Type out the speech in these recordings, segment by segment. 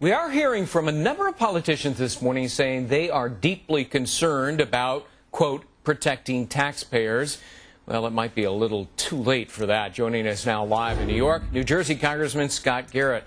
We are hearing from a number of politicians this morning saying they are deeply concerned about, quote, protecting taxpayers. Well, it might be a little too late for that. Joining us now live in New York, New Jersey Congressman Scott Garrett.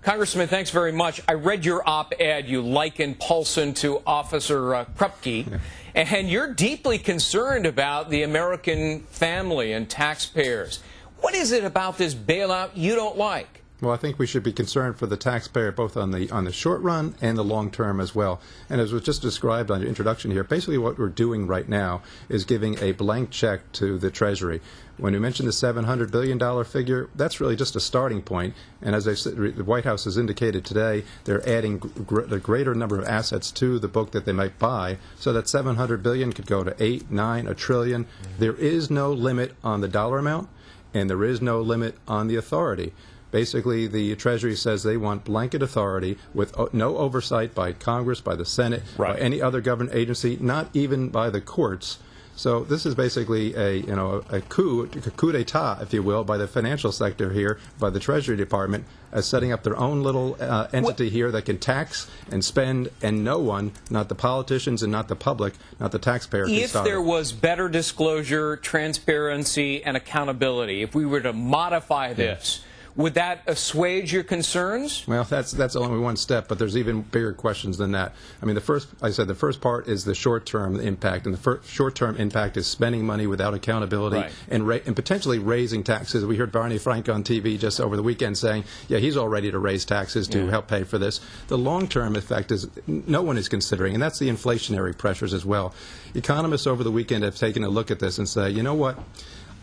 Congressman, thanks very much. I read your op-ed. You liken Paulson to Officer Krupke, and you're deeply concerned about the American family and taxpayers. What is it about this bailout you don't like? Well, I think we should be concerned for the taxpayer both on the short run and the long term as well. And as was just described on your introduction here, basically what we're doing right now is giving a blank check to the Treasury. When we mentioned the $700 billion figure, that's really just a starting point. And as I said, the White House has indicated today, they're adding a greater number of assets to the book that they might buy, so that $700 billion could go to 8, 9, a trillion. There is no limit on the dollar amount, and there is no limit on the authority. Basically, the Treasury says they want blanket authority with no oversight by Congress, by the Senate, by any other government agency, not even by the courts. So this is basically a coup d'etat, if you will, by the financial sector here, by the Treasury Department, as setting up their own little entity here that can tax and spend, and no one, not the politicians and not the public, not the taxpayer, can stop it. If there was better disclosure, transparency, and accountability, if we were to modify this, would that assuage your concerns? Well, that's only one step, but there's even bigger questions than that. I mean, the first part is the short-term impact, and the short-term impact is spending money without accountability and potentially raising taxes. We heard Barney Frank on TV just over the weekend saying, yeah, he's all ready to raise taxes to help pay for this. The long-term effect is no one is considering, and that's the inflationary pressures as well. Economists over the weekend have taken a look at this and say, you know what?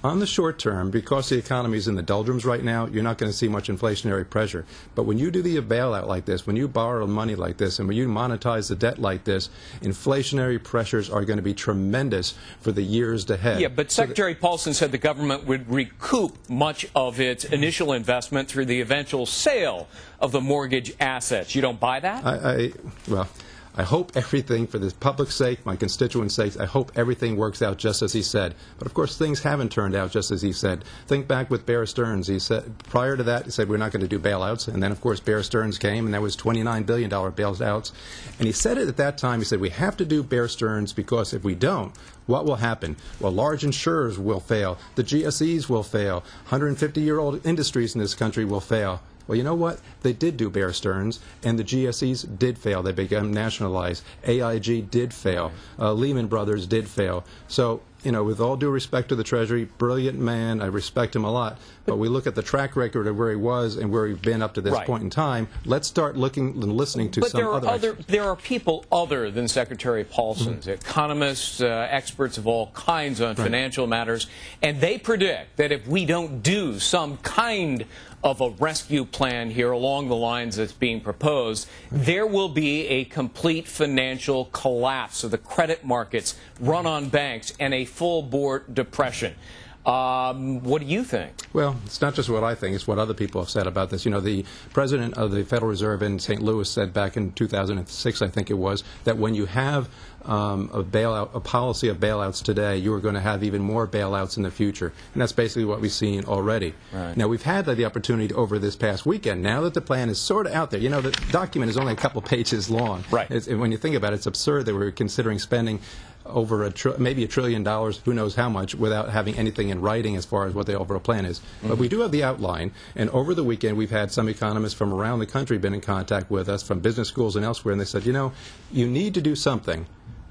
On the short term, because the economy is in the doldrums right now, you're not going to see much inflationary pressure. But when you do the bailout like this, when you borrow money like this, and when you monetize the debt like this, inflationary pressures are going to be tremendous for the years ahead. Yeah, but Secretary Paulson said the government would recoup much of its initial investment through the eventual sale of the mortgage assets. You don't buy that? Well, I hope everything, for the public's sake, my constituents' sake, I hope everything works out just as he said. But, of course, things haven't turned out just as he said. Think back with Bear Stearns. He said, prior to that, he said, we're not going to do bailouts. And then, of course, Bear Stearns came, and that was $29 billion bailouts. And he said it at that time. He said, we have to do Bear Stearns because if we don't, what will happen? Well, large insurers will fail. The GSEs will fail. 150-year-old industries in this country will fail. Well, you know what? They did do Bear Stearns, and the GSEs did fail. They became nationalized. AIG did fail. Lehman Brothers did fail. So, you know, with all due respect to the Treasury, brilliant man, I respect him a lot, but we look at the track record of where he was and where we've been up to this point in time. Let's start looking and listening to some other. There are people other than Secretary Paulson, economists, experts of all kinds on financial matters, and they predict that if we don't do some kind of a rescue plan here along the lines that's being proposed, there will be a complete financial collapse of the credit markets, run on banks, and a full-bore depression. What do you think? Well, it's not just what I think, it's what other people have said about this. You know, the president of the Federal Reserve in St. Louis said back in 2006, I think it was, that when you have a policy of bailouts today, you are going to have even more bailouts in the future. And that's basically what we've seen already. Now, we've had the opportunity over this past weekend, now that the plan is sort of out there. You know, the document is only a couple pages long. When you think about it, it's absurd that we're considering spending over maybe $1 trillion, who knows how much, without having anything in writing as far as what the overall plan is. But we do have the outline, and over the weekend we've had some economists from around the country been in contact with us, from business schools and elsewhere, and they said, you know, you need to do something.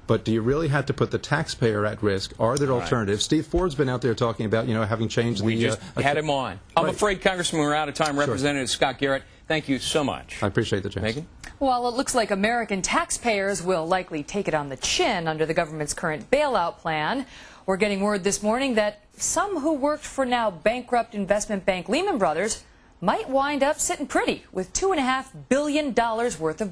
But do you really have to put the taxpayer at risk? Are there alternatives? Steve Ford's been out there talking about, you know, having changed We just had him on. I'm afraid, Congressman, we're out of time. Representative Scott Garrett, thank you so much. I appreciate the chance. Megan? Well, it looks like American taxpayers will likely take it on the chin under the government's current bailout plan. We're getting word this morning that some who worked for now bankrupt investment bank Lehman Brothers might wind up sitting pretty with $2.5 billion worth of